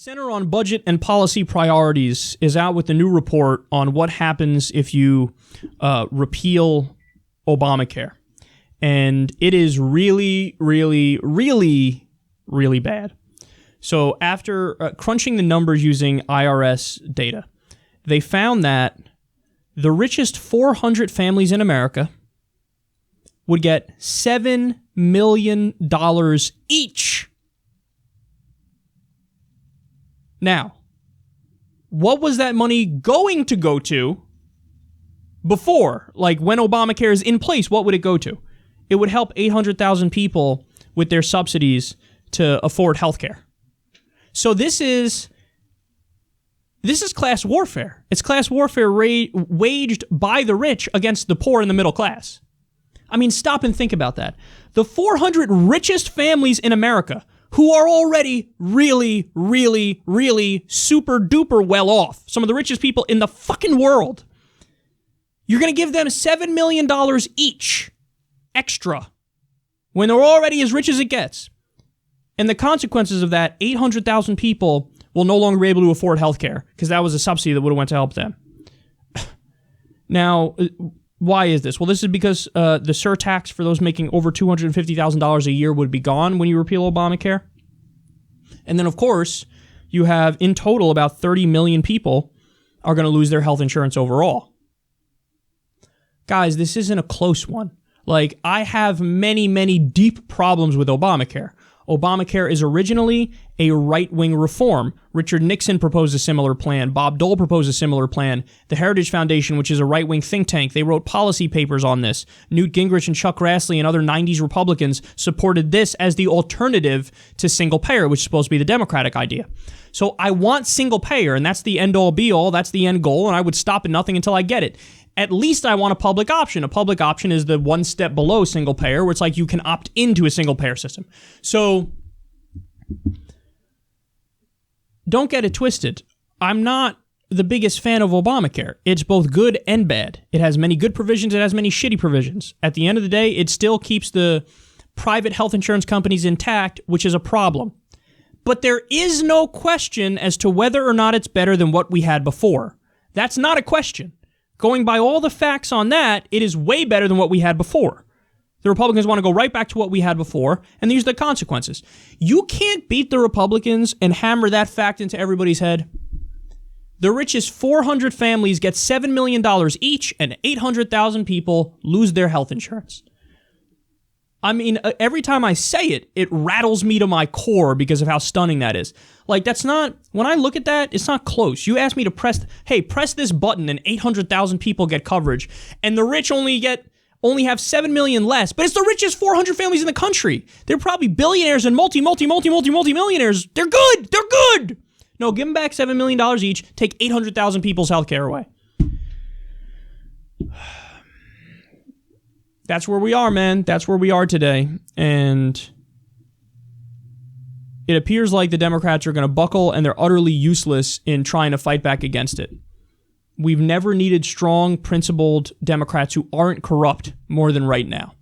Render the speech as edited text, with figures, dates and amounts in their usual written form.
Center on Budget and Policy Priorities is out with a new report on what happens if you repeal Obamacare. And it is really, really, really, really bad. So after crunching the numbers using IRS data, they found that the richest 400 families in America would get $7 million each. Now, what was that money going to go to before? Like, when Obamacare is in place, what would it go to? It would help 800,000 people with their subsidies to afford health care. So this is class warfare. It's class warfare waged by the rich against the poor and the middle class. I mean, stop and think about that. The 400 richest families in America, who are already really, really, really super duper well off, some of the richest people in the fucking world, you're going to give them $7 million each extra when they're already as rich as it gets. And the consequences of that, 800,000 people will no longer be able to afford health care because that was a subsidy that would have went to help them. Now, why is this? Well, this is because the surtax for those making over $250,000 a year would be gone when you repeal Obamacare. And then, of course, you have in total about 30 million people are going to lose their health insurance overall. Guys, this isn't a close one. Like, I have many, many deep problems with Obamacare. Obamacare is originally a right-wing reform. Richard Nixon proposed a similar plan. Bob Dole proposed a similar plan. The Heritage Foundation, which is a right-wing think tank, they wrote policy papers on this. Newt Gingrich and Chuck Grassley and other 90s Republicans supported this as the alternative to single payer, which is supposed to be the Democratic idea. So I want single payer, and that's the end-all be-all. That's the end goal, and I would stop at nothing until I get it. At least I want a public option. A public option is the one step below single payer, where it's like you can opt into a single payer system. So don't get it twisted. I'm not the biggest fan of Obamacare. It's both good and bad. It has many good provisions. It has many shitty provisions. At the end of the day, it still keeps the private health insurance companies intact, which is a problem. But there is no question as to whether or not it's better than what we had before. That's not a question. Going by all the facts on that, it is way better than what we had before. The Republicans want to go right back to what we had before, and these are the consequences. You can't beat the Republicans and hammer that fact into everybody's head. The richest 400 families get $7 million each, and 800,000 people lose their health insurance. I mean, every time I say it, it rattles me to my core because of how stunning that is. Like, that's not, when I look at that, it's not close. You ask me to press this button and 800,000 people get coverage, and the rich only have 7 million less, but it's the richest 400 families in the country. They're probably billionaires and multi-millionaires. They're good. No, give them back $7 million each, take 800,000 people's health care away. That's where we are, man. That's where we are today. And it appears like the Democrats are going to buckle, and they're utterly useless in trying to fight back against it. We've never needed strong, principled Democrats who aren't corrupt more than right now.